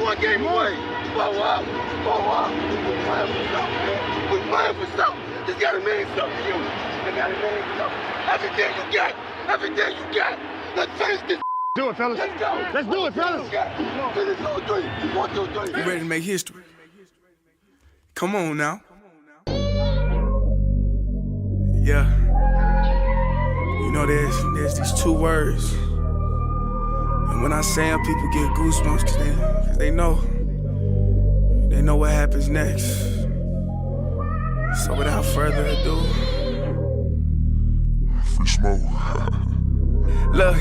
one game away. Blow up. We're playing for something, man. We're playing for something. Just gotta mean something to you. They gotta mean something. Everything you got. Everything you got. Let's finish this. Do it, fellas. Let's go. Let's do it, fellas. Finish 2, 3. 1, 2, 3. You ready to make history? Come on now. Yeah. You know, there's these two words. And when I say them, people get goosebumps cause they know what happens next. So without further ado, Free smoke. look.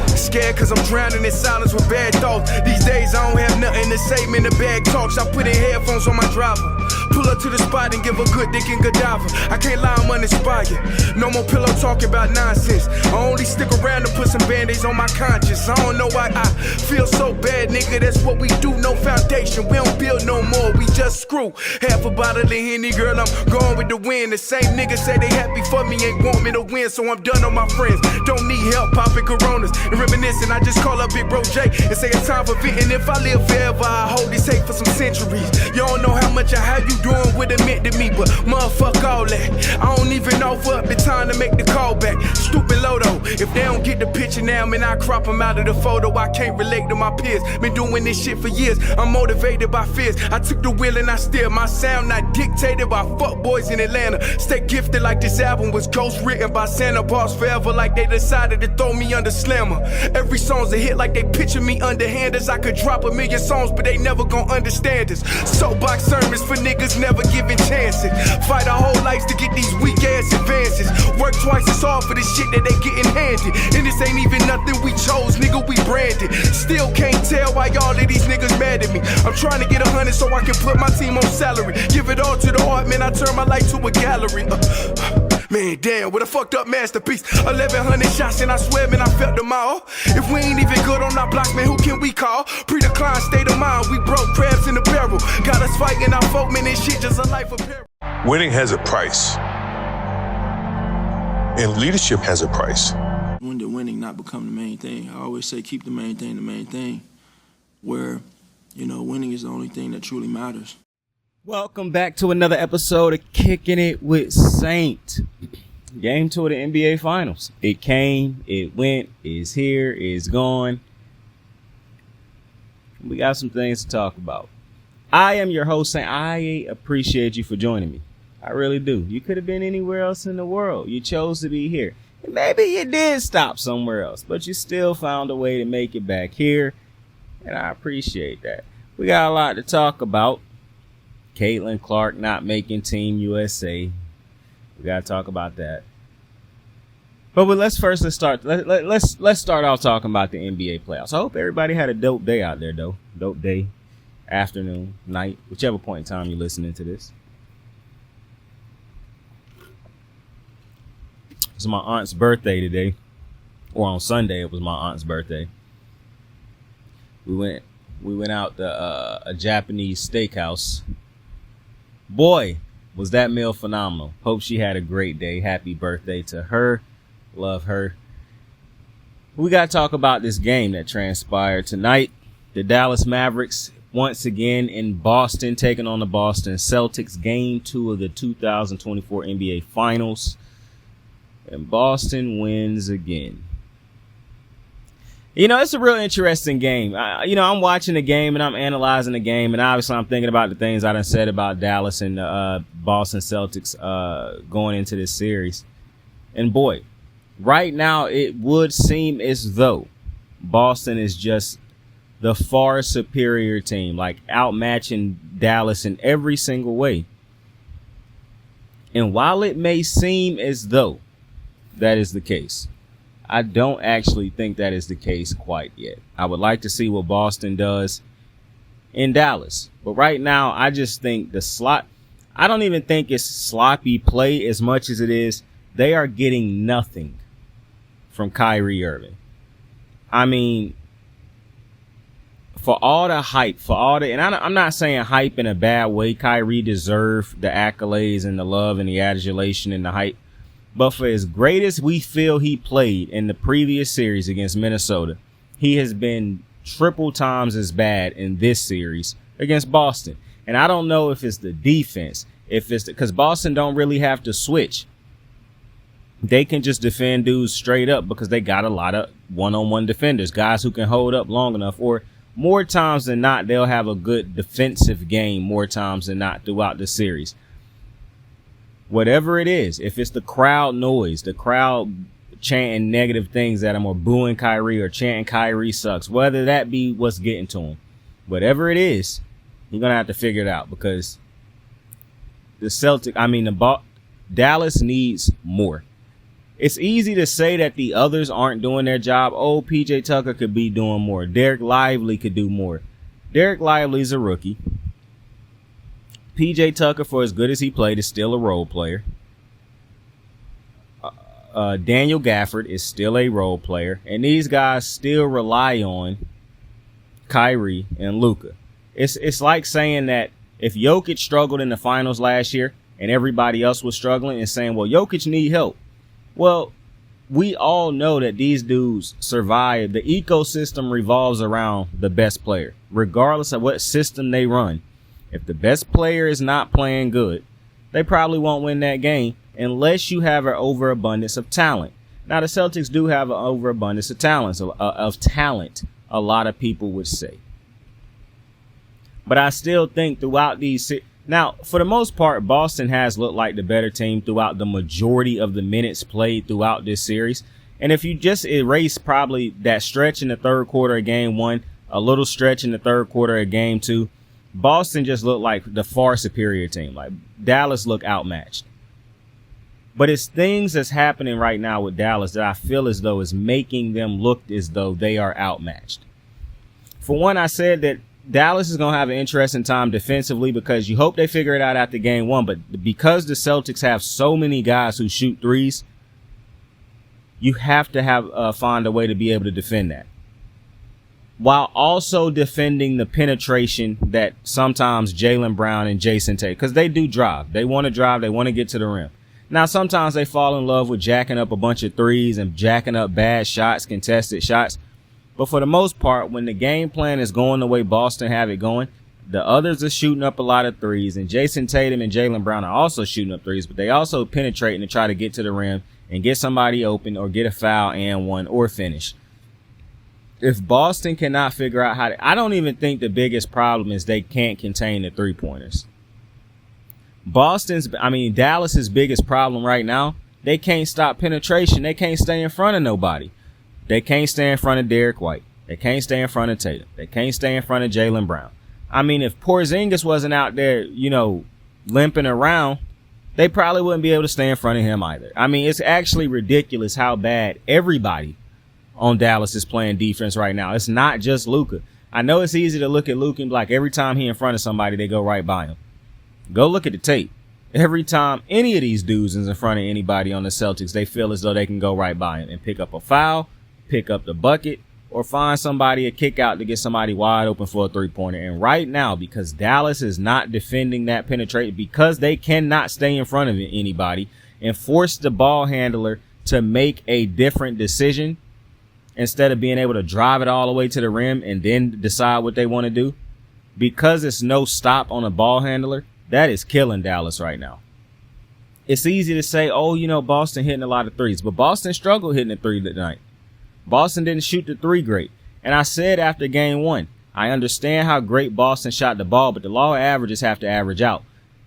Scared cause I'm drowning in silence with bad thoughts. These days I don't have nothing to say, man, the bag talks. I put in headphones on my driver. Pull up to the spot and give a good dick and Godiva. I can't lie, I'm uninspired. No more pillow talking about nonsense. I only stick around to put some band-aids on my conscience. I don't know why I feel so bad, nigga. That's what we do, no foundation. We don't build no more, we just screw. Half a bottle of Henny, girl, I'm going with the wind. The same niggas say they happy for me, ain't want me to win. So I'm done on my friends. Don't need help popping Coronas and reminiscing. I just call up Big Bro J and say it's time for venting. If I live forever, I hold this hate for some centuries. You don't know how much I have you doing what it meant to me, but motherfuck all that. I don't even offer up the time to make the call back. Stupid Lodo, if they don't get the picture now, man, I crop them out of the photo. I can't relate to my peers. Been doing this shit for years. I'm motivated by fears. I took the wheel and I steer. My sound not dictated by fuck boys in Atlanta. Stay gifted like this album was ghost written by Santa Bars forever, like they decided to throw me under slammer. Every song's a hit like they picture me underhanders. I could drop 1,000,000 songs, but they never gon' understand us. Soapbox sermons for niggas never giving chances. Fight our whole lives to get these weak ass advances. Work twice as hard for the shit that they getting handed. And this ain't even nothing we chose, nigga, we branded. Still can't tell why all of these niggas mad at me. I'm trying to get 100 so I can put my team on salary. Give it all to the art, man, I turn my life to a gallery. Man, damn, what a fucked up masterpiece. 1,100 shots and I swear, man, I felt them all. If we ain't even good on our blocks, man, who can we call? Pre-decline state of mind, we broke crabs in the barrel. Got us fighting our folk, man, this shit just a life of peril. Winning has a price. And leadership has a price. When did winning not become the main thing? I always say keep the main thing, where, you know, winning is the only thing that truly matters. Welcome back to another episode of Kicking It with Saint. Game 2 of the NBA Finals. It came, it went, it's here, it's gone. We got some things to talk about. I am your host, Saint. I appreciate you for joining me. I really do. You could have been anywhere else in the world. You chose to be here. And maybe you did stop somewhere else, but you still found a way to make it back here. And I appreciate that. We got a lot to talk about. Caitlin Clark not making Team USA. We gotta talk about that. But let's start off talking about the NBA playoffs. I hope everybody had a dope day out there, though. Dope day, afternoon, night, whichever point in time you're listening to this. It's my aunt's birthday today, or on Sunday it was my aunt's birthday. We went out to a Japanese steakhouse. Boy, was that meal phenomenal. Hope she had a great day. Happy birthday to her. Love her. We got to talk about this game that transpired tonight. The Dallas Mavericks once again in Boston taking on the Boston Celtics. Game 2 of the 2024 NBA Finals. And Boston wins again. You know, it's a real interesting game. I'm watching the game and I'm analyzing the game, and obviously I'm thinking about the things I done said about Dallas and Boston Celtics going into this series. And boy, right now it would seem as though Boston is just the far superior team, like outmatching Dallas in every single way. And while it may seem as though that is the case, I don't actually think that is the case quite yet. I would like to see what Boston does in Dallas. But right now, I just think I don't even think it's sloppy play as much as it is they are getting nothing from Kyrie Irving. I mean, for all the hype, and I'm not saying hype in a bad way. Kyrie deserved the accolades and the love and the adulation and the hype. But for as great as we feel he played in the previous series against Minnesota, he has been triple times as bad in this series against Boston. And I don't know if it's the defense, if it's because Boston don't really have to switch. They can just defend dudes straight up because they got a lot of one-on-one defenders, guys who can hold up long enough, or more times than not, they'll have a good defensive game more times than not throughout the series. Whatever it is, if it's the crowd noise, the crowd chanting negative things at him or booing Kyrie or chanting Kyrie sucks, whether that be what's getting to him, whatever it is, you're going to have to figure it out because Dallas needs more. It's easy to say that the others aren't doing their job. Oh, PJ Tucker could be doing more. Derek Lively could do more. Derek Lively's a rookie. PJ Tucker, for as good as he played, is still a role player. Daniel Gafford is still a role player. And these guys still rely on Kyrie and Luka. It's like saying that if Jokic struggled in the finals last year and everybody else was struggling and saying, well, Jokic need help. Well, we all know that these dudes survive. The ecosystem revolves around the best player, regardless of what system they run. If the best player is not playing good, they probably won't win that game unless you have an overabundance of talent. Now, the Celtics do have an overabundance of talent, a lot of people would say. But I still think throughout these now, for the most part, Boston has looked like the better team throughout the majority of the minutes played throughout this series. And if you just erase probably that stretch in the third quarter of game one, a little stretch in the third quarter of game two, Boston just looked like the far superior team. Like Dallas looked outmatched. But it's things that's happening right now with Dallas that I feel as though is making them look as though they are outmatched. For one, I said that Dallas is going to have an interesting time defensively because you hope they figure it out after game one. But because the Celtics have so many guys who shoot threes, you have to find a way to be able to defend that, while also defending the penetration that sometimes Jaylen Brown and Jason take, because they do drive. They want to drive. They want to get to the rim. Now, sometimes they fall in love with jacking up a bunch of threes and jacking up bad shots, contested shots. But for the most part, when the game plan is going the way Boston have it going, the others are shooting up a lot of threes. And Jason Tatum and Jaylen Brown are also shooting up threes, but they also penetrating to try to get to the rim and get somebody open or get a foul and one or finish. If Boston cannot figure out how to, I don't even think the biggest problem is they can't contain the three-pointers. Dallas's biggest problem right now, they can't stop penetration. They can't stay in front of nobody. They can't stay in front of Derek White. They can't stay in front of Tatum. They can't stay in front of Jaylen Brown. I mean, if Porzingis wasn't out there, limping around, they probably wouldn't be able to stay in front of him either. I mean, it's actually ridiculous how bad everybody on Dallas is playing defense right now. It's not just Luka. I know it's easy to look at Luka and be like, every time he in front of somebody, they go right by him. Go look at the tape. Every time any of these dudes is in front of anybody on the Celtics, they feel as though they can go right by him and pick up a foul, pick up the bucket, or find somebody a kick out to get somebody wide open for a three-pointer. And right now, because Dallas is not defending that penetration, because they cannot stay in front of anybody and force the ball handler to make a different decision instead of being able to drive it all the way to the rim and then decide what they want to do, because it's no stop on a ball handler, that is killing Dallas right now. It's easy to say, Boston hitting a lot of threes, but Boston struggled hitting a three tonight. Boston didn't shoot the three great. And I said after game one, I understand how great Boston shot the ball, but the law of averages have to average out.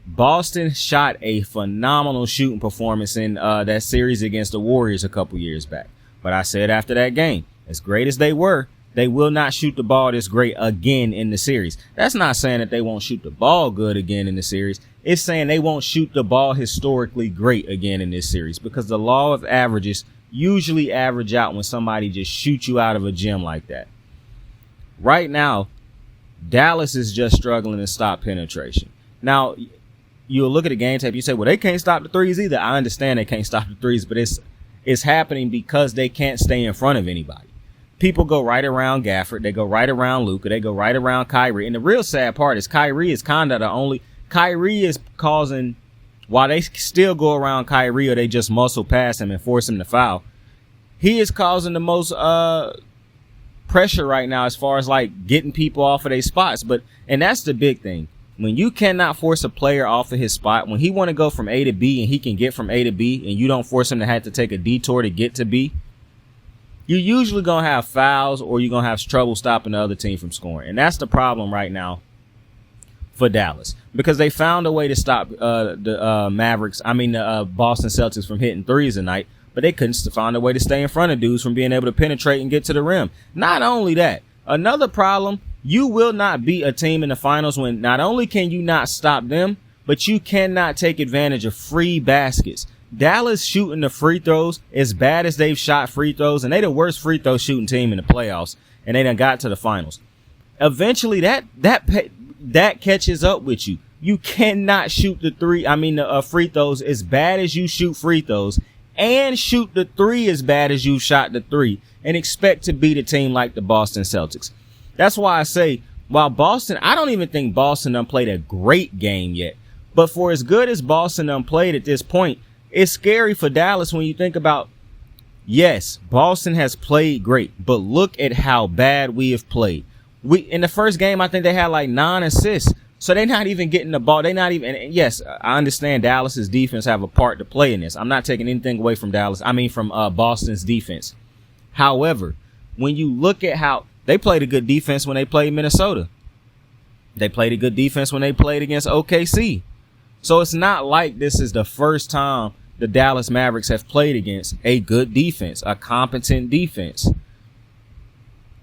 Boston shot a phenomenal shooting performance in that series against the Warriors a couple years back. But I said after that game, as great as they were, they will not shoot the ball this great again in the series. That's not saying that they won't shoot the ball good again in the series. It's saying they won't shoot the ball historically great again in this series, because the law of averages usually average out when somebody just shoots you out of a gym like that. Right now, Dallas is just struggling to stop penetration. Now, you'll look at the game tape, you say, well, they can't stop the threes either. I understand they can't stop the threes, but it's happening because they can't stay in front of anybody. People go right around Gafford. They go right around Luka. They go right around Kyrie. And the real sad part is Kyrie is kind of the only. Kyrie is causing, while they still go around Kyrie or they just muscle past him and force him to foul, he is causing the most pressure right now as far as like getting people off of their spots. And that's the big thing. When you cannot force a player off of his spot, when he want to go from A to B and he can get from A to B and you don't force him to have to take a detour to get to B, you're usually going to have fouls or you're going to have trouble stopping the other team from scoring. And that's the problem right now for Dallas, because they found a way to stop the Boston Celtics from hitting threes tonight, but they couldn't find a way to stay in front of dudes from being able to penetrate and get to the rim. Not only that, another problem, you will not beat a team in the finals when not only can you not stop them, but you cannot take advantage of free baskets. Dallas shooting the free throws as bad as they've shot free throws, and they the worst free throw shooting team in the playoffs, and they done got to the finals. Eventually, that catches up with you. You cannot shoot the free throws as bad as you shoot free throws, and shoot the three as bad as you shot the three, and expect to beat a team like the Boston Celtics. That's why I say, while Boston, I don't even think Boston done played a great game yet. But for as good as Boston done played at this point, it's scary for Dallas when you think about, yes, Boston has played great, but look at how bad we have played. In the first game, I think they had like 9 assists. So they're not even getting the ball. They're not even, and yes, I understand Dallas's defense have a part to play in this. I'm not taking anything away from from Boston's defense. However, when you look at how they played a good defense when they played Minnesota, they played a good defense when they played against OKC. So it's not like this is the first time the Dallas Mavericks have played against a good defense, a competent defense.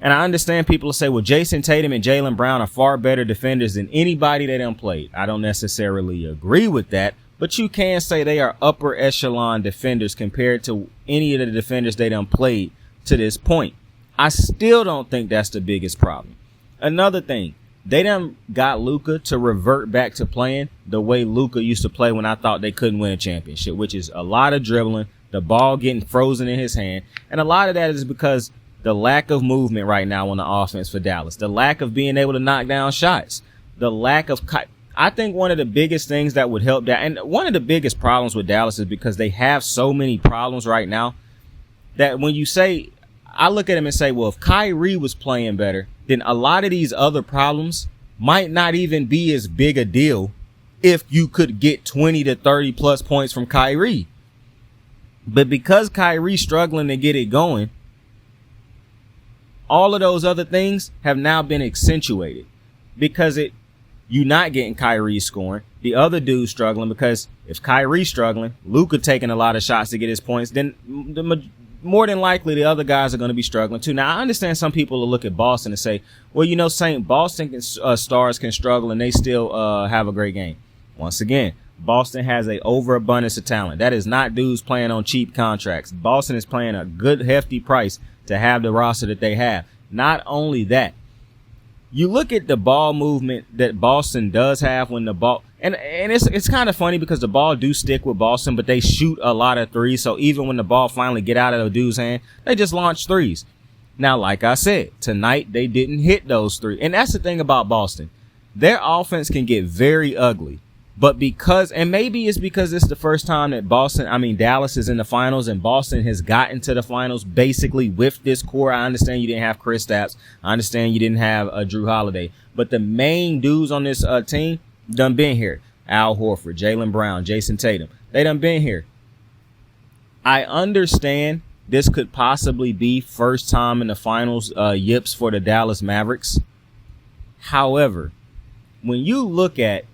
And I understand people will say, well, Jason Tatum and Jaylen Brown are far better defenders than anybody that done played. I don't necessarily agree with that, but you can say they are upper echelon defenders compared to any of the defenders they done played to this point. I still don't think that's the biggest problem. Another thing, they done got Luka to revert back to playing the way Luka used to play when I thought they couldn't win a championship, which is a lot of dribbling, the ball getting frozen in his hand. And a lot of that is because the lack of movement right now on the offense for Dallas, the lack of being able to knock down shots, the lack of, I think one of the biggest things that would help that, and one of the biggest problems with Dallas is because they have so many problems right now that when you say, I look at him and say, well, if Kyrie was playing better, then a lot of these other problems might not even be as big a deal if you could get 20 to 30 plus points from Kyrie. But because Kyrie's struggling to get it going, all of those other things have now been accentuated because you're not getting Kyrie scoring. The other dude's struggling because if Kyrie's struggling, Luka taking a lot of shots to get his points, then more than likely the other guys are going to be struggling too. Now, I understand some people will look at Boston and say, well, you know, Boston stars can struggle and they still have a great game. Once again, Boston has an overabundance of talent. That is not dudes playing on cheap contracts. Boston is playing a good, hefty price to have the roster that they have. Not only that, you look at the ball movement that Boston does have when the ball, and it's kind of funny because the ball do stick with Boston, but they shoot a lot of threes. So even when the ball finally get out of the dude's hand, they just launch threes. Now, like I said, tonight they didn't hit those threes. And that's the thing about Boston. Their offense can get very ugly. But maybe it's because it's the first time that Dallas is in the finals and Boston has gotten to the finals basically with this core. I understand you didn't have Kristaps. I understand you didn't have Drew Holiday. But the main dudes on this team done been here. Al Horford, Jaylen Brown, Jason Tatum. They done been here. I understand this could possibly be first time in the finals yips for the Dallas Mavericks. However, when you look at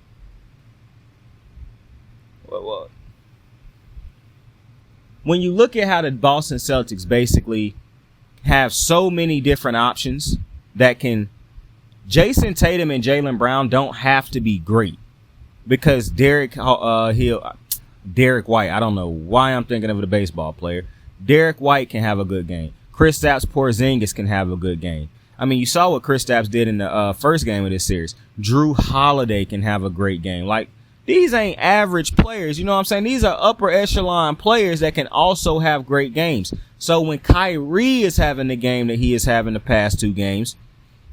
when you look at how the Boston Celtics basically have so many different options that can, Jason Tatum and Jaylen Brown don't have to be great because Derek White, I don't know why I'm thinking of the baseball player. Derek White can have a good game. Kristaps Porzingis can have a good game. I mean, you saw what Kristaps did in the first game of this series. Drew Holiday can have a great game. Like, these ain't average players, you know what I'm saying? These are upper echelon players that can also have great games. So when Kyrie is having the game that he is having the past 2 games,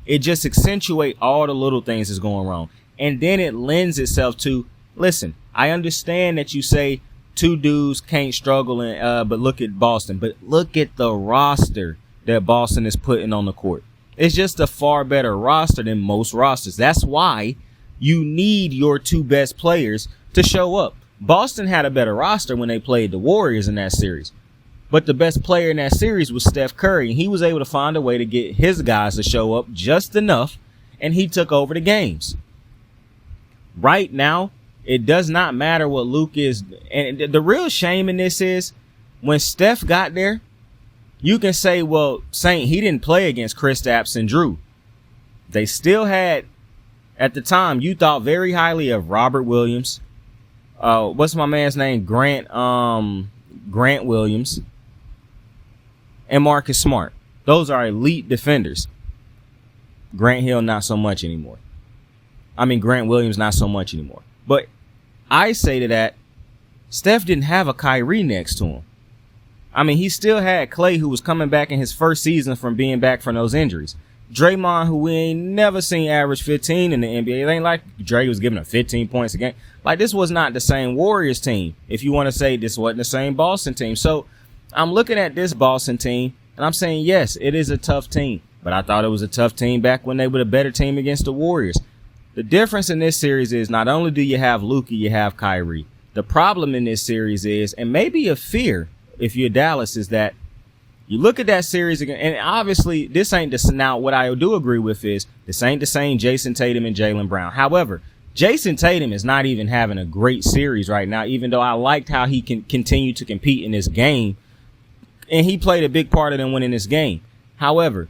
it just accentuates all the little things that's going wrong. And then it lends itself to, listen, I understand that you say 2 dudes can't struggle, but look at Boston. But look at the roster that Boston is putting on the court. It's just a far better roster than most rosters. That's why you need your two best players to show up. Boston had a better roster when they played the Warriors in that series. But the best player in that series was Steph Curry. And he was able to find a way to get his guys to show up just enough, and he took over the games. Right now, it does not matter what Luke is. And the real shame in this is when Steph got there, you can say, well, Saint, he didn't play against Kristaps and Drew. They still had, at the time, you thought very highly of Robert Williams. What's my man's name? Grant Williams and Marcus Smart. Those are elite defenders. Grant Hill, not so much anymore. Grant Williams, not so much anymore. But I say to that, Steph didn't have a Kyrie next to him. He still had Clay, who was coming back in his first season from being back from those injuries. Draymond, who we ain't never seen average 15 in the NBA. It ain't like Dre was giving him 15 points a game. Like, this was not the same Warriors team. If you want to say this wasn't the same Boston team. So I'm looking at this Boston team and I'm saying, yes, it is a tough team. But I thought it was a tough team back when they were a better team against the Warriors. The difference in this series is not only do you have Luka, you have Kyrie. The problem in this series is, and maybe a fear if you're Dallas, is that you look at that series again, and obviously this ain't the, now what I do agree with is this ain't the same Jason Tatum and Jaylen Brown. However, Jason Tatum is not even having a great series right now, even though I liked how he can continue to compete in this game, and he played a big part of them winning this game. However,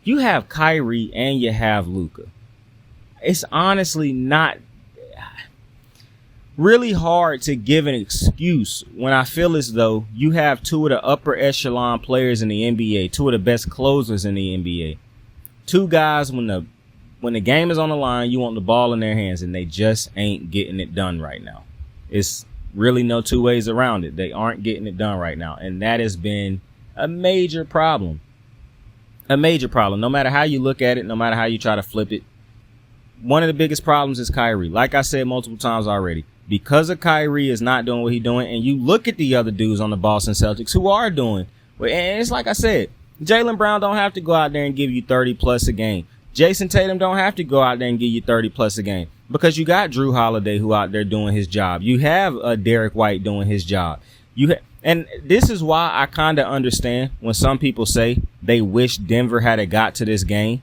you have Kyrie and you have Luka. It's honestly not really hard to give an excuse when I feel as though you have two of the upper echelon players in the NBA, two of the best closers in the NBA. Two guys, when the game is on the line, you want the ball in their hands, and they just ain't getting it done right now. It's really no two ways around it. They aren't getting it done right now, and that has been a major problem. A major problem. No matter how you look at it, no matter how you try to flip it, one of the biggest problems is Kyrie. Like I said multiple times already, because of Kyrie is not doing what he's doing, and you look at the other dudes on the Boston Celtics who are doing, and it's like I said, Jaylen Brown don't have to go out there and give you 30 plus a game. Jason Tatum don't have to go out there and give you 30 plus a game because you got Drew Holiday who out there doing his job. You have Derek White doing his job. And this is why I kind of understand when some people say they wish Denver had got to this game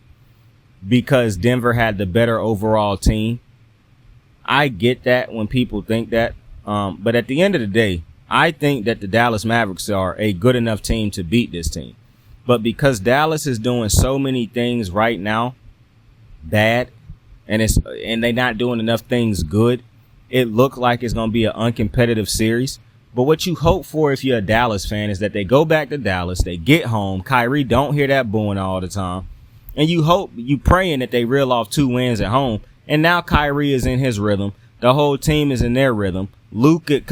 because Denver had the better overall team. I get that when people think that. But at the end of the day, I think that the Dallas Mavericks are a good enough team to beat this team. But because Dallas is doing so many things right now bad, and they're not doing enough things good, it looked like it's going to be an uncompetitive series. But what you hope for if you're a Dallas fan is that they go back to Dallas, they get home, Kyrie don't hear that booing all the time, and you praying that they reel off 2 wins at home. And now Kyrie is in his rhythm. The whole team is in their rhythm. Luka,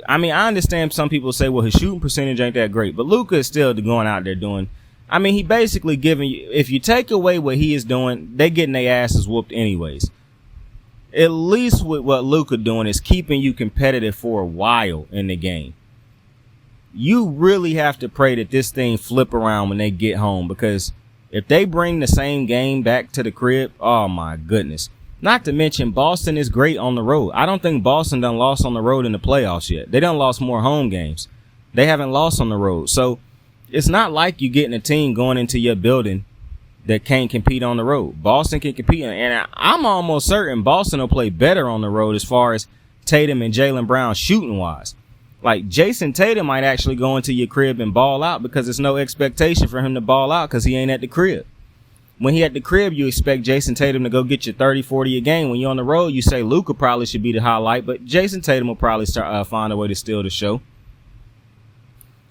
I understand some people say, well, his shooting percentage ain't that great, but Luka is still going out there doing. He basically giving you, if you take away what he is doing, they getting their asses whooped anyways. At least with what Luka doing is keeping you competitive for a while in the game. You really have to pray that this thing flip around when they get home, because if they bring the same game back to the crib, oh my goodness. Not to mention Boston is great on the road. I don't think Boston done lost on the road in the playoffs yet. They done lost more home games. They haven't lost on the road. So it's not like you getting a team going into your building that can't compete on the road. Boston can compete. And I'm almost certain Boston will play better on the road as far as Tatum and Jaylen Brown shooting wise. Like Jason Tatum might actually go into your crib and ball out because there's no expectation for him to ball out because he ain't at the crib. When he at the crib, you expect Jason Tatum to go get you 30, 40 a game. When you're on the road, you say Luka probably should be the highlight, but Jason Tatum will probably find a way to steal the show.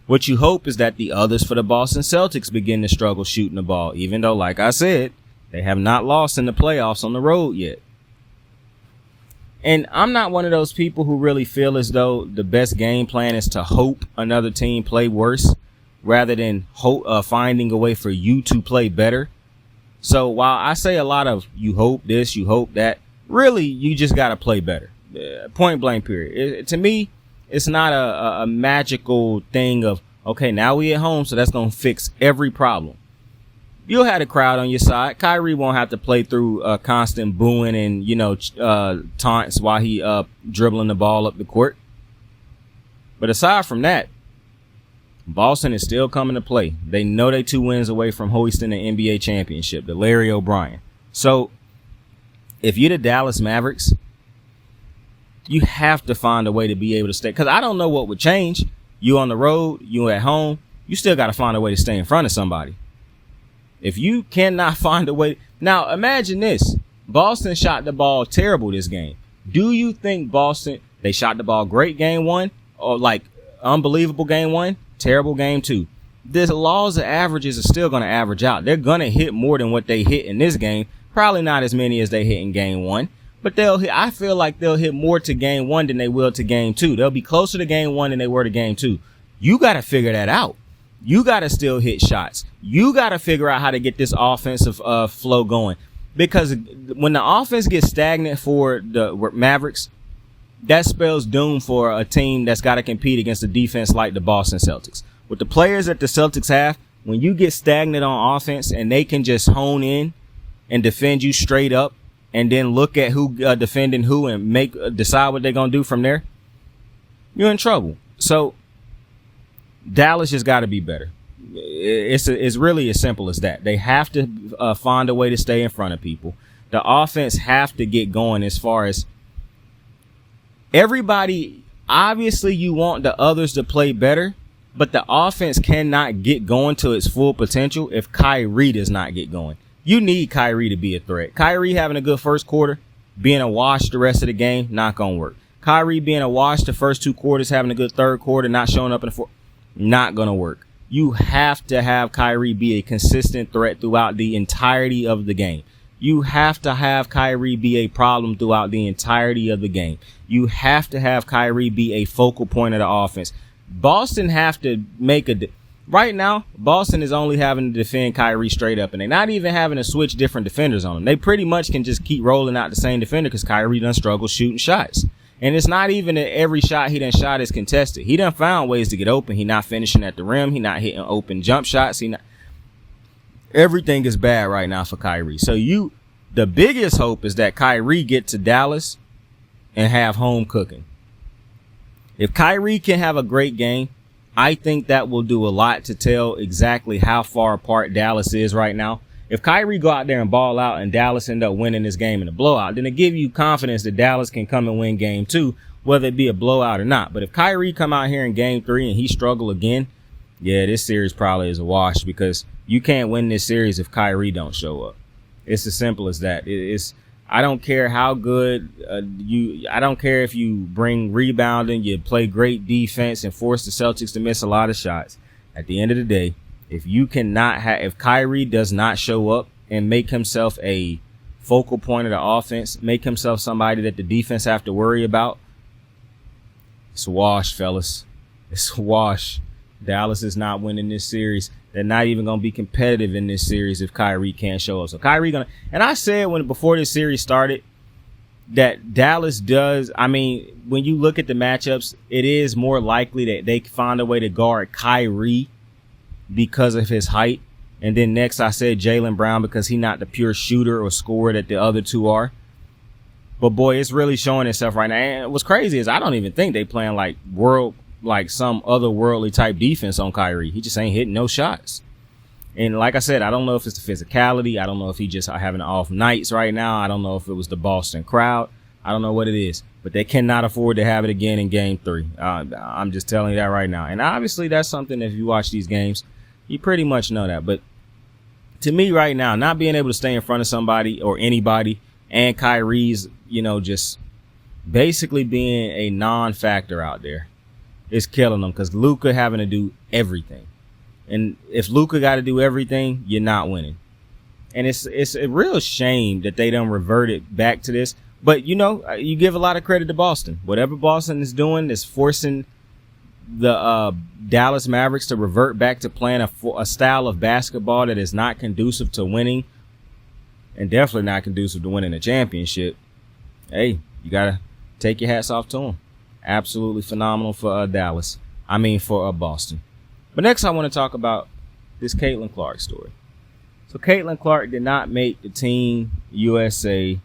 What you hope is that the others for the Boston Celtics begin to struggle shooting the ball, even though, like I said, they have not lost in the playoffs on the road yet. And I'm not one of those people who really feel as though the best game plan is to hope another team play worse rather than finding a way for you to play better. So while I say a lot of you hope this, you hope that, really you just got to play better. Point blank period. To me, it's not a magical thing of, Okay, now we at home, so that's going to fix every problem. You'll have a crowd on your side. Kyrie won't have to play through constant booing and, taunts while he dribbling the ball up the court. But aside from that, Boston is still coming to play. They know they 2 wins away from hoisting the NBA championship, the Larry O'Brien. So if you're the Dallas Mavericks, you have to find a way to be able to stay. Because I don't know what would change. You on the road, you at home, you still got to find a way to stay in front of somebody. If you cannot find a way. Now, imagine this. Boston shot the ball terrible this game. Do you think Boston, they shot the ball great game 1 or like unbelievable game 1, terrible game 2? The laws of averages are still going to average out. They're going to hit more than what they hit in this game. Probably not as many as they hit in game 1. But I feel like they'll hit more to game 1 than they will to game 2. They'll be closer to game 1 than they were to game 2. You got to figure that out. You got to still hit shots. You got to figure out how to get this offensive flow going. Because when the offense gets stagnant for the Mavericks, that spells doom for a team that's got to compete against a defense like the Boston Celtics. With the players that the Celtics have, when you get stagnant on offense and they can just hone in and defend you straight up and then look at who defending who and decide what they're going to do from there, you're in trouble. So Dallas just got to be better. It's really as simple as that. They have to find a way to stay in front of people. The offense have to get going as far as everybody. Obviously, you want the others to play better, but the offense cannot get going to its full potential if Kyrie does not get going. You need Kyrie to be a threat. Kyrie having a good first quarter, being a wash the rest of the game, not going to work. Kyrie being a wash the first 2 quarters, having a good third quarter, not showing up in the fourth, not going to work. You have to have Kyrie be a consistent threat throughout the entirety of the game. You have to have Kyrie be a problem throughout the entirety of the game. You have to have Kyrie be a focal point of the offense. Boston have to make right now, Boston is only having to defend Kyrie straight up, and they're not even having to switch different defenders on him. They pretty much can just keep rolling out the same defender because Kyrie done struggled shooting shots. And it's not even that every shot he done shot is contested. He done found ways to get open. He not finishing at the rim. He not hitting open jump shots. Everything is bad right now for Kyrie. So the biggest hope is that Kyrie get to Dallas and have home cooking. If Kyrie can have a great game, I think that will do a lot to tell exactly how far apart Dallas is right now. If Kyrie go out there and ball out and Dallas end up winning this game in a blowout, then it give you confidence that Dallas can come and win game 2, whether it be a blowout or not. But if Kyrie come out here in game 3 and he struggle again, yeah, this series probably is a wash because you can't win this series if Kyrie don't show up. It's as simple as that. I don't care how good I don't care if you bring rebounding, you play great defense and force the Celtics to miss a lot of shots. At the end of the day, if Kyrie does not show up and make himself a focal point of the offense, make himself somebody that the defense have to worry about, it's a wash, fellas. It's a wash. Dallas is not winning this series. They're not even going to be competitive in this series if Kyrie can't show up. So and I said before this series started that Dallas does, when you look at the matchups, it is more likely that they find a way to guard Kyrie because of his height. And then next I said Jaylen Brown because he's not the pure shooter or scorer that the other two are. But boy, it's really showing itself right now. And what's crazy is I don't even think they playing like some otherworldly type defense on Kyrie. He just ain't hitting no shots. And like I said, I don't know if it's the physicality. I don't know if he just having off nights right now. I don't know if it was the Boston crowd. I don't know what it is. But they cannot afford to have it again in game 3. I'm just telling you that right now. And obviously that's something if you watch these games, you pretty much know that. But to me right now, not being able to stay in front of somebody or anybody and Kyrie's, just basically being a non-factor out there is killing them because Luka having to do everything. And if Luka got to do everything, you're not winning. And it's a real shame that they done reverted back to this. But, you give a lot of credit to Boston. Whatever Boston is doing is forcing the Dallas Mavericks to revert back to playing a style of basketball that is not conducive to winning and definitely not conducive to winning a championship. Hey, you got to take your hats off to them. Absolutely phenomenal for Dallas. For Boston. But next I want to talk about this Caitlin Clark story. So Caitlin Clark did not make the Team USA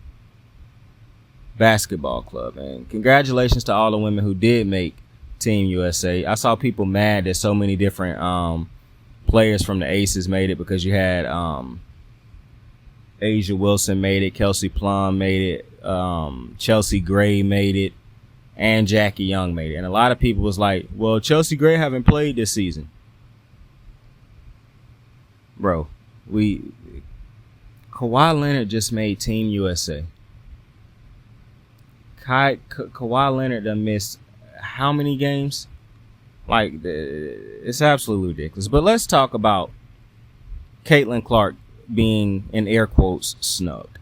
basketball club. And congratulations to all the women who did make Team USA. I saw people mad that so many different players from the Aces made it, because you had Asia Wilson made it, Kelsey Plum made it, Chelsea Gray made it, and Jackie Young made it. And a lot of people was like, well, Chelsea Gray haven't played this season. Bro, Kawhi Leonard just made Team USA. Kawhi Leonard done missed how many games? Like, it's absolutely ridiculous. But let's talk about Caitlin Clark being, in air quotes, snubbed.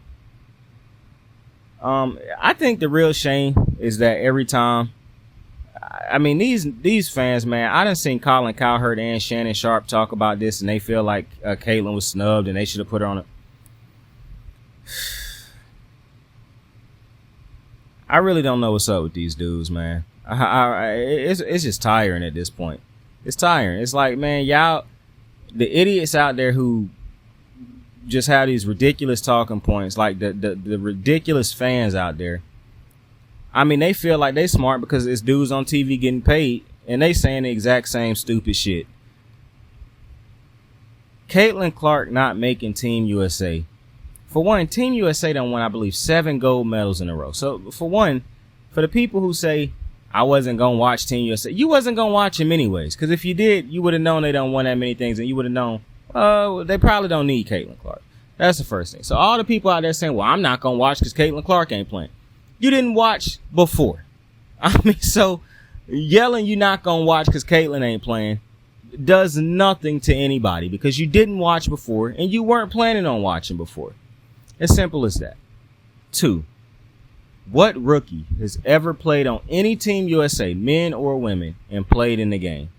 I think the real shame is that every time, I mean, these fans, man, I done seen Colin Cowherd and Shannon Sharp talk about this, and they feel like Caitlin was snubbed and they should have put her on a. I really don't know what's up with these dudes, man. It's just tiring at this point. It's tiring. It's like, man, y'all, the idiots out there who just have these ridiculous talking points, like the ridiculous fans out there. I mean, they feel like they smart because it's dudes on TV getting paid, and they saying the exact same stupid shit. Caitlin Clark not making Team USA. For one, Team USA done won, I believe, 7 gold medals in a row. So, for one, for the people who say, I wasn't going to watch Team USA, you wasn't going to watch them anyways. Because if you did, you would have known they don't won that many things, and you would have known, they probably don't need Caitlin Clark. That's the first thing. So, all the people out there saying, well, I'm not going to watch because Caitlin Clark ain't playing. You didn't watch before. I mean, so, yelling you not going to watch because Caitlin ain't playing does nothing to anybody, because you didn't watch before, and you weren't planning on watching before. As simple as that. 2, what rookie has ever played on any Team USA, men or women, and played in the game?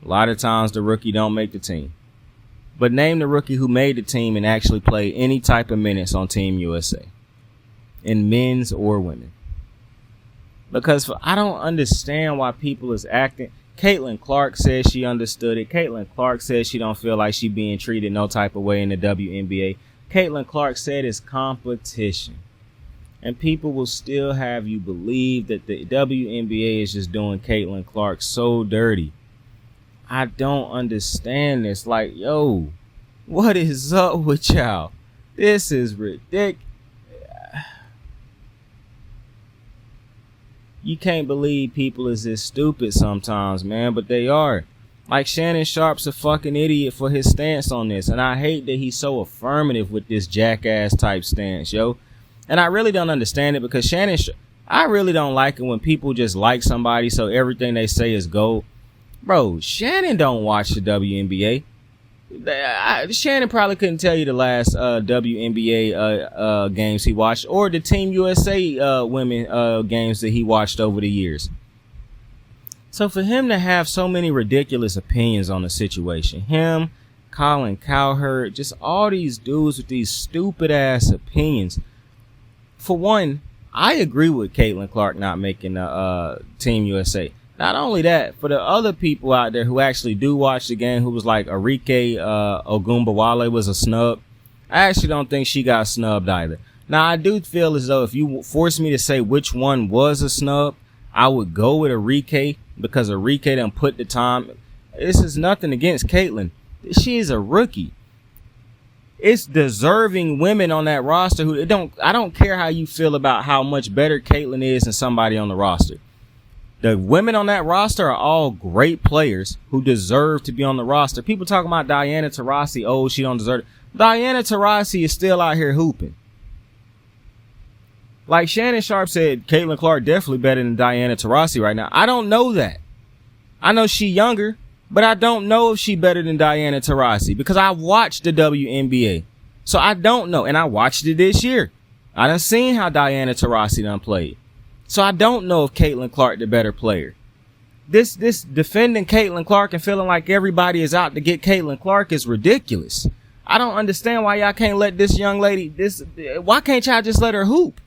A lot of times the rookie don't make the team. But name the rookie who made the team and actually played any type of minutes on Team USA, in men's or women. Because I don't understand why people is acting. Caitlin Clark says she understood it. Caitlin Clark says she don't feel like she being treated no type of way in the WNBA. Caitlin Clark said it's competition. And people will still have you believe that the WNBA is just doing Caitlin Clark so dirty. I don't understand this. Like, yo, what is up with y'all? This is ridiculous. You can't believe people is this stupid sometimes, man, but they are. Like, Shannon Sharp's a fucking idiot for his stance on this, and I hate that he's so affirmative with this jackass type stance, yo. And I really don't understand it, because I really don't like it when people just like somebody so everything they say is gold. Bro, Shannon don't watch the WNBA. Shannon probably couldn't tell you the last WNBA games he watched, or the Team USA women games that he watched over the years. So for him to have so many ridiculous opinions on the situation, him, Colin Cowherd, just all these dudes with these stupid ass opinions. For one, I agree with Caitlin Clark not making Team USA. Not only that, for the other people out there who actually do watch the game, who was like Arike Ogunbowale was a snub, I actually don't think she got snubbed either. Now, I do feel as though if you force me to say which one was a snub, I would go with Arike, because Arike done put the time. This is nothing against Caitlin. She is a rookie. It's deserving women on that roster who I don't care how you feel about how much better Caitlin is than somebody on the roster. The women on that roster are all great players who deserve to be on the roster. People talking about Diana Taurasi, oh, she don't deserve it. Diana Taurasi is still out here hooping. Like Shannon Sharp said, Caitlin Clark definitely better than Diana Taurasi right now. I don't know that. I know she younger, but I don't know if she better than Diana Taurasi, because I watched the WNBA. So I don't know. And I watched it this year. I done seen how Diana Taurasi done played. So I don't know if Caitlin Clark the better player. This defending Caitlin Clark and feeling like everybody is out to get Caitlin Clark is ridiculous. I don't understand why y'all can't let this young lady, why can't y'all just let her hoop?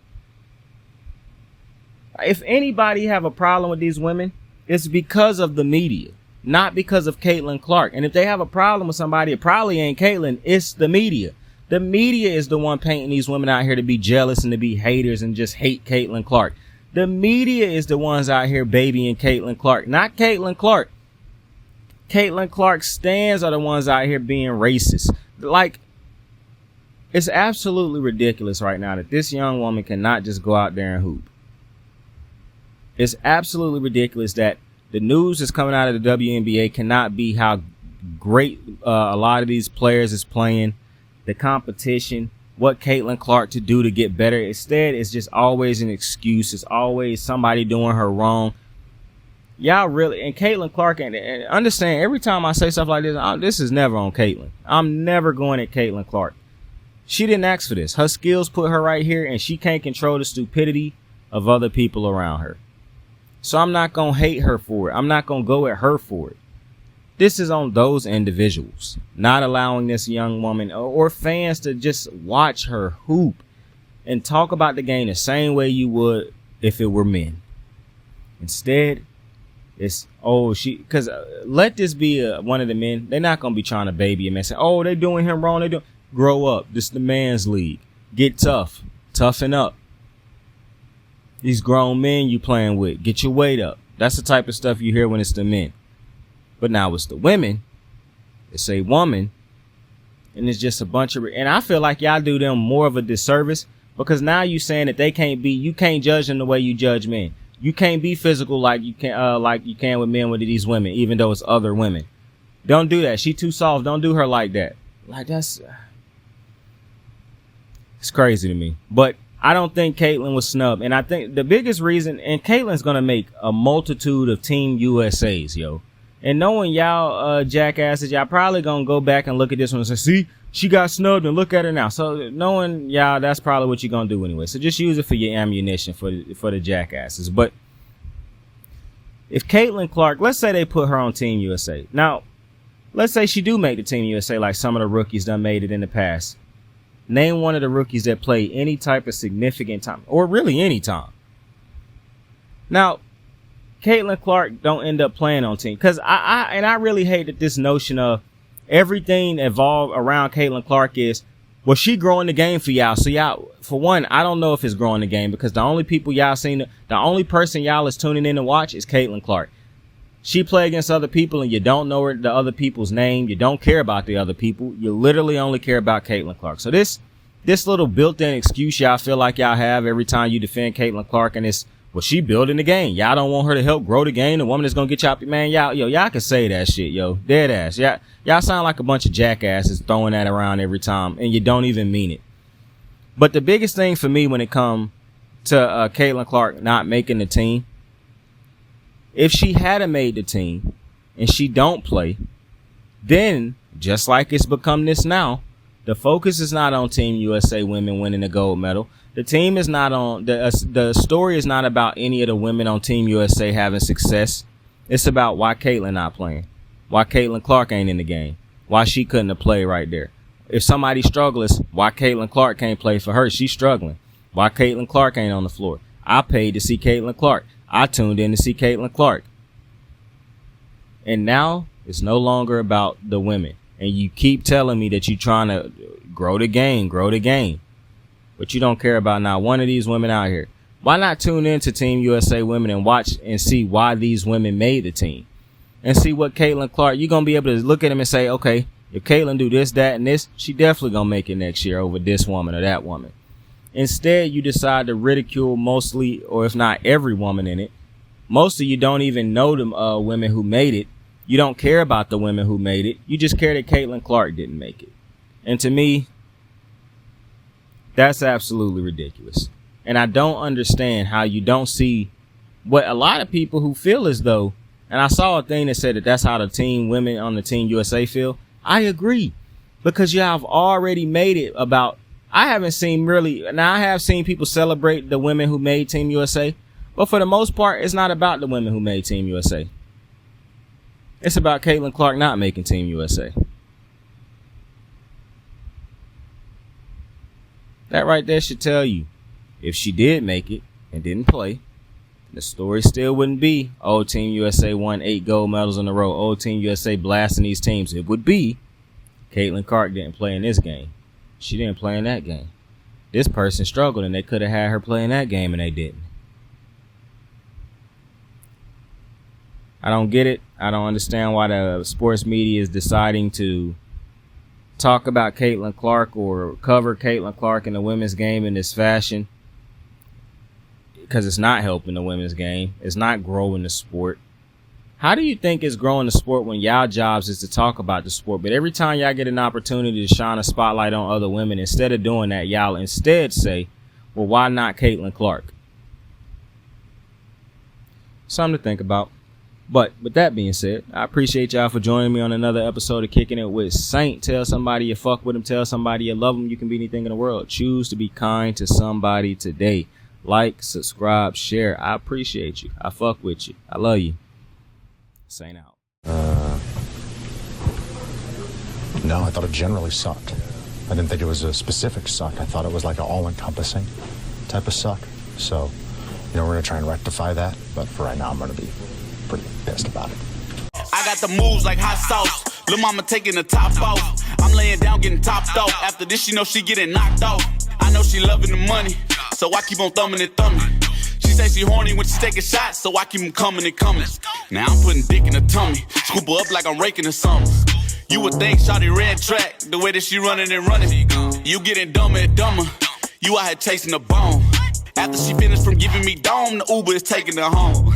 If anybody have a problem with these women, it's because of the media. not because of Caitlin Clark. And if they have a problem with somebody, it probably ain't Caitlin, it's the media. The media is the one painting these women out here to be jealous and to be haters and just hate Caitlin Clark. The media is the ones out here babying Caitlin Clark, not Caitlin Clark. Caitlin Clark stans are the ones out here being racist. Like, it's absolutely ridiculous right now that this young woman cannot just go out there and hoop. It's absolutely ridiculous that the news that's coming out of the WNBA cannot be how great a lot of these players is playing, the competition, what Caitlin Clark to do to get better. Instead, it's just always an excuse. It's always somebody doing her wrong. Y'all really, and Caitlin Clark, and understand, every time I say stuff like this, this is never on Caitlin. I'm never going at Caitlin Clark. She didn't ask for this. Her skills put her right here, and she can't control the stupidity of other people around her. So I'm not going to hate her for it. I'm not going to go at her for it. This is on those individuals, not allowing this young woman or fans to just watch her hoop and talk about the game the same way you would if it were men. Instead, it's, because let this be one of the men. They're not going to be trying to baby him and say, oh, they're doing him wrong. Grow up. This is the man's league. Get tough. Toughen up. These grown men you playing with, get your weight up. That's the type of stuff you hear when it's the men. But now it's the women. It's a woman. And it's just a bunch of, and I feel like y'all do them more of a disservice because now you saying that you can't judge them the way you judge men. You can't be physical like you can with men with these women, even though it's other women. Don't do that. She too soft. Don't do her like that. Like it's crazy to me. But I don't think Caitlin was snubbed. And I think the biggest reason, and Caitlin's going to make a multitude of Team USAs, yo. And knowing y'all jackasses, y'all probably going to go back and look at this one and say, see, she got snubbed and look at her now. So knowing y'all, that's probably what you're going to do anyway. So just use it for your ammunition for the jackasses. But if Caitlin Clark, let's say they put her on Team USA. Now, let's say she do make the Team USA like some of the rookies done made it in the past. Name one of the rookies that played any type of significant time, or really any time. Now, Caitlin Clark don't end up playing on team because I really hate that this notion of everything evolved around Caitlin Clark is, well, she growing the game for y'all. So y'all, for one, I don't know if it's growing the game because the only people y'all seen, the only person y'all is tuning in to watch is Caitlin Clark. She play against other people and you don't know the other people's name. You don't care about the other people. You literally only care about Caitlin Clark. So this little built-in excuse y'all feel like y'all have every time you defend Caitlin Clark, and it's, well, she building the game. Y'all don't want her to help grow the game. The woman that's gonna get y'all, man. Y'all can say that shit, yo. Dead ass. Y'all sound like a bunch of jackasses throwing that around every time, and you don't even mean it. But the biggest thing for me when it comes to Caitlin Clark not making the team, if she had made the team and she don't play, then just like it's become this now, the focus is not on Team USA women winning the gold medal. The team is not on, the story is not about any of the women on Team USA having success. It's about why Caitlin not playing, why Caitlin Clark ain't in the game, why she couldn't have played right there. If somebody's struggling, why Caitlin Clark can't play for her? She's struggling. Why Caitlin Clark ain't on the floor? I paid to see Caitlin Clark. I tuned in to see Caitlin Clark. And now it's no longer about the women. And you keep telling me that you're trying to grow the game. But you don't care about not one of these women out here. Why not tune in to Team USA Women and watch and see why these women made the team? And see what Caitlin Clark, you're going to be able to look at them and say, okay, if Caitlin do this, that, and this, she definitely going to make it next year over this woman or that woman. Instead, you decide to ridicule mostly, or if not every woman in it. Most of you don't even know the women who made it. You don't care about the women who made it. You just care that Caitlin Clark didn't make it. And to me, that's absolutely ridiculous. And I don't understand how you don't see what a lot of people who feel as though, and I saw a thing that said that that's how the team women on the Team USA feel. I agree, because y'all have already made it about, I haven't seen really, now I have seen people celebrate the women who made Team USA, but for the most part, it's not about the women who made Team USA. It's about Caitlin Clark not making Team USA. That right there should tell you, if she did make it and didn't play, the story still wouldn't be, oh, Team USA won 8 gold medals in a row. Oh, Team USA blasting these teams. It would be, Caitlin Clark didn't play in this game. She didn't play in that game. This person struggled, and they could have had her play in that game, and they didn't. I don't get it. I don't understand why the sports media is deciding to talk about Caitlin Clark or cover Caitlin Clark in the women's game in this fashion, because it's not helping the women's game. It's not growing the sport. How do you think it's growing the sport when y'all jobs is to talk about the sport? But every time y'all get an opportunity to shine a spotlight on other women, instead of doing that, y'all instead say, well, why not Caitlin Clark? Something to think about. But with that being said, I appreciate y'all for joining me on another episode of Kicking It with Saint. Tell somebody you fuck with them. Tell somebody you love them. You can be anything in the world. Choose to be kind to somebody today. Like, subscribe, share. I appreciate you. I fuck with you. I love you. Saint out. No, I thought it generally sucked. I didn't think it was a specific suck. I thought it was like an all-encompassing type of suck. So, we're going to try and rectify that. But for right now, I'm going to be pretty pissed about it. I got the moves like hot sauce. Lil' mama taking the top off. I'm laying down getting topped off. After this, she know she getting knocked off. I know she loving the money, so I keep on thumbing and thumbing. She say she horny when she taking shots, so I keep them coming and coming. Now I'm putting dick in her tummy, scoop her up like I'm raking or something. You would think shawty red track, the way that she running and running. You getting dumber and dumber, you out here chasing the bone. After she finished from giving me dome, the Uber is taking her home.